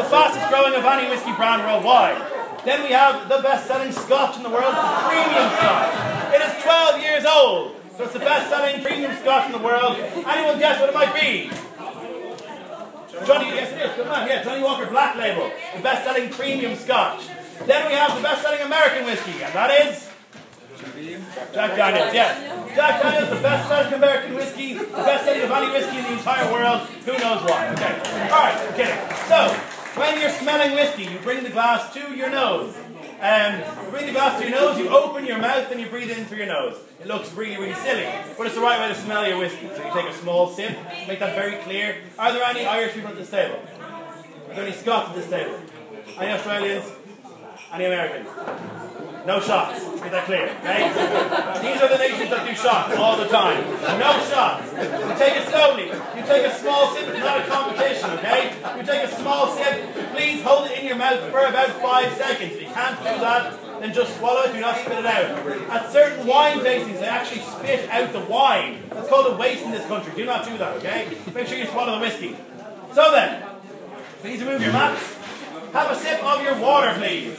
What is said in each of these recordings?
the fastest growing of any whiskey brand worldwide. Then we have the best-selling Scotch in the world, the premium Scotch. It is 12 years old, so it's the best-selling premium Scotch in the world. Anyone guess what it might be? Johnny, yes it is, good man, yeah, Johnny Walker Black Label, the best-selling premium Scotch. Then we have the best-selling American whiskey, and that is Jack Daniels, yes. Jack Daniels, the best-selling American whiskey, the best-selling of any whiskey in the entire world. Who knows why? Okay. Alright, I'm kidding. So, when you're smelling whiskey, you bring the glass to your nose. You bring the glass to your nose, you open your mouth, and you breathe in through your nose. It looks really, really silly, but it's the right way to smell your whiskey. So you take a small sip, make that very clear. Are there any Irish people at this table? Are there any Scots at this table? Any Australians? Any Americans? No shots. Make that clear, okay? These are the nations that do shots all the time. No shots. You take it slowly. You take a small sip. It's not a competition, okay? You take a small sip. Please hold it in your mouth for about 5 seconds. If you can't do that, then just swallow it. Do not spit it out. At certain wine tastings, they actually spit out the wine. That's called a waste in this country. Do not do that, okay? Make sure you swallow the whiskey. So then, please remove your mats. Have a sip of your water, please.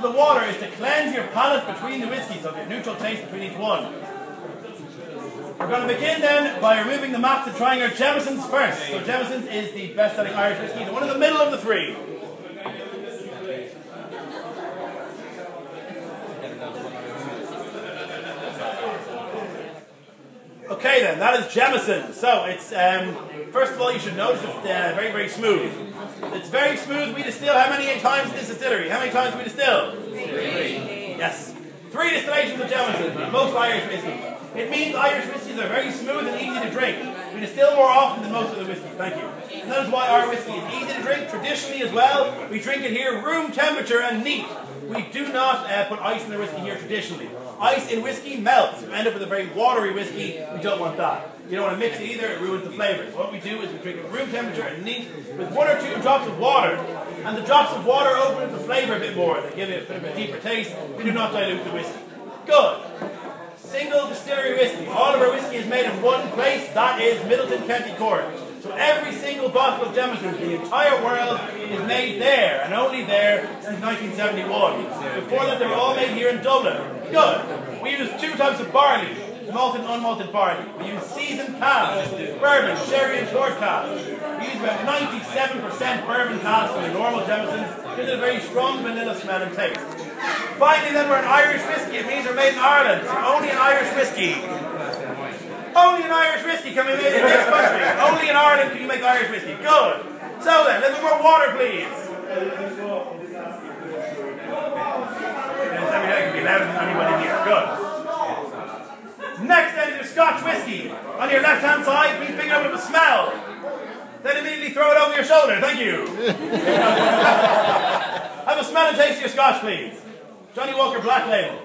The water is to cleanse your palate between the whiskies, so you have neutral taste between each one. We're going to begin then by removing the mats and trying our Jamesons first. So Jamesons is the best-selling Irish whiskey, the one in the middle of the three. Okay then, that is Jameson. So it's, first of all you should notice it's very, very smooth. It's very smooth. We distill how many times in this distillery? How many times we distill? 3. Yes. 3 distillations of Jameson, most Irish whiskey. It means Irish whiskies are very smooth and easy to drink. We distill more often than most of the whiskeys. Thank you. And that is why our whiskey is easy to drink. Traditionally as well, we drink it here room temperature and neat. We do not put ice in the whiskey here traditionally. Ice in whiskey melts. You end up with a very watery whiskey. We don't want that. You don't want to mix it either, it ruins the flavours. What we do is we drink it room temperature and neat with 1 or 2 drops of water. And the drops of water open up the flavour a bit more. They give it a bit of a deeper taste. We do not dilute the whiskey. Good. Single distillery whiskey. All of our whiskey is made in one place. That is Middleton, County Cork. So every single bottle of Jameson in the entire world is made there, and only there since 1971. Before that, they were all made here in Dublin. Good. We use 2 types of barley, malted and unmalted barley. We use seasoned casks, bourbon, sherry, and short casks. We use about 97% bourbon casks in the normal Jamesons. Gives it a very strong vanilla smell and taste. Finally, then, we're an Irish whiskey. It means we're made in Ireland. So only an Irish whiskey. Only an Irish whiskey can be made in this country. Only in Ireland can you make Irish whiskey. Good. So then, a little bit more water, please. That can be louder than anybody here. Good. Next then is your Scotch whiskey. On your left-hand side, please pick it up with a smell. Then immediately throw it over your shoulder. Thank you. Have a smell and taste of your Scotch, please. Johnny Walker Black Label.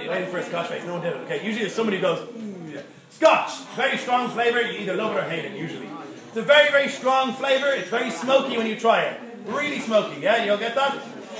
Waiting for a Scotch face. No one did it. Okay, usually there's somebody who goes, yeah. Scotch, very strong flavour. You either love it or hate it, usually. It's a very, very strong flavour. It's very smoky when you try it. Really smoky, yeah? You'll get that?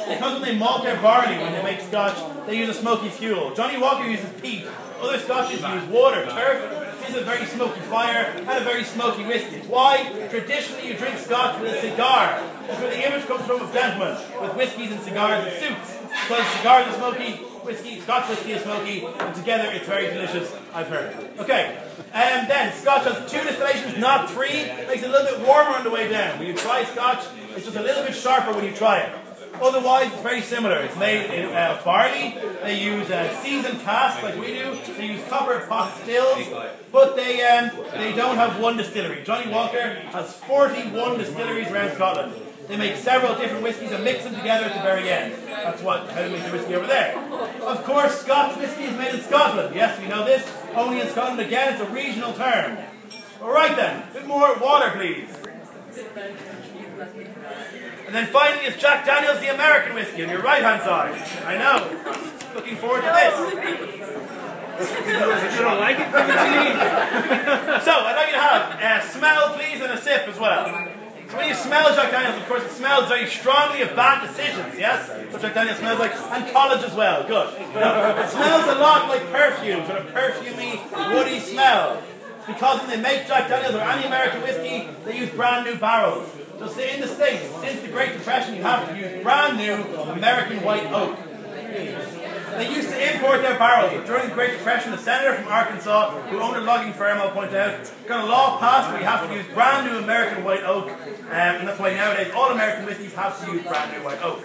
Because when they malt their barley when they make Scotch, they use a smoky fuel. Johnny Walker uses peat. Other Scotches use water, turf. This is a very smoky fire and a very smoky whiskey. Why? Traditionally you drink Scotch with a cigar. That's where the image comes from of gentlemen, with whiskies and cigars and suits. Because cigars are smoky, whiskey, Scotch whiskey is smoky, and together it's very delicious, I've heard. Okay, and then Scotch has 2 distillations, not 3. Makes it a little bit warmer on the way down. When you try Scotch, it's just a little bit sharper when you try it. Otherwise, it's very similar. It's made of barley. They use seasoned casks like we do. They use copper pot stills, but they don't have one distillery. Johnny Walker has 41 distilleries around Scotland. They make several different whiskies and mix them together at the very end. That's how they make the whiskey over there. Of course, Scotch whiskey is made in Scotland. Yes, we know this. Only in Scotland. Again, it's a regional term. All right then, a bit more water, please. And then finally, it's Jack Daniels, the American whiskey, on your right-hand side. I know. Looking forward to this. You don't like it? So, I'd like you to have a smell, please, and a sip as well. So when you smell Jack Daniels, of course, it smells very strongly of bad decisions, yes? So Jack Daniels smells like, and college as well, good. It smells a lot like perfume, sort of perfumey, woody smell. It's because when they make Jack Daniels or any American whiskey, they use brand new barrels. So in the States, since the Great Depression, you have to use brand new American white oak. They used to import their barrels, but during the Great Depression, a senator from Arkansas, who owned a logging firm, I'll point out, got a law passed where you have to use brand new American white oak, and that's why nowadays all American whiskeys have to use brand new white oak.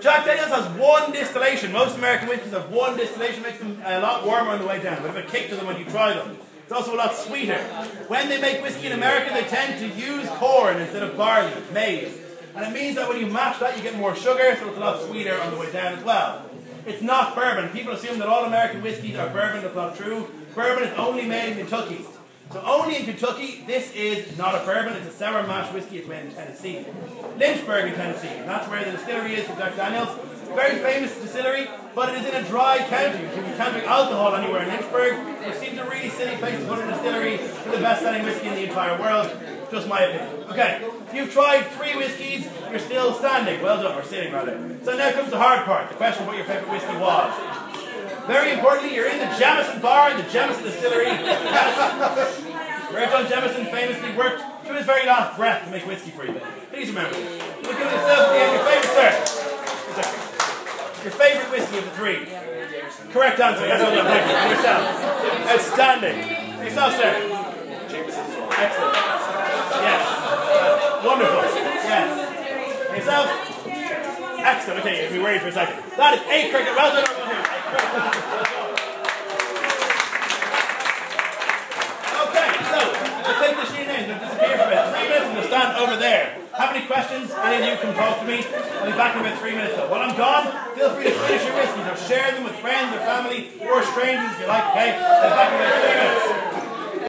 Jack Daniels has one distillation. Most American whiskeys have one distillation, makes them a lot warmer on the way down, a bit of a kick to them when you try them. It's also a lot sweeter. When they make whiskey in America, they tend to use corn instead of barley, maize. And it means that when you mash that, you get more sugar, so it's a lot sweeter on the way down as well. It's not bourbon. People assume that all American whiskeys are bourbon. That's not true. Bourbon is only made in Kentucky. So only in Kentucky, this is not a bourbon. It's a sour mash whiskey. It's made in Tennessee. Lynchburg in Tennessee. And that's where the distillery is for Jack Daniels. Very famous distillery, but it is in a dry county. So you can't drink alcohol anywhere in Lynchburg. It seems a really silly place to put a distillery for the best-selling whiskey in the entire world. Just my opinion. Okay, you've tried 3 whiskeys. You're still standing. Well done, or sitting rather. So now comes the hard part, the question of what your favourite whiskey was. Very importantly, you're in the Jameson bar in the Jameson Distillery. Where John Jameson famously worked to his very last breath to make whiskey for you. Please remember this. Look at yourself at the end. Your favourite, sir. Your favourite whiskey of the 3. Correct answer. Yes, well done. Thank you. And yourself. Outstanding. And yourself, sir. Jameson. Excellent. Yes. Wonderful. Yes. And yourself. Excellent. Okay, if we wait for a second. That is 8 correct. Well done. Okay, so we'll take the sheet names. They'll disappear for about 3 minutes and they'll stand over there. Have any questions? Any of you can talk to me. I'll be back in about 3 minutes though. While I'm gone, feel free to finish your whiskeys or share them with friends or family or strangers if you like, okay? I'll be back in about 3 minutes.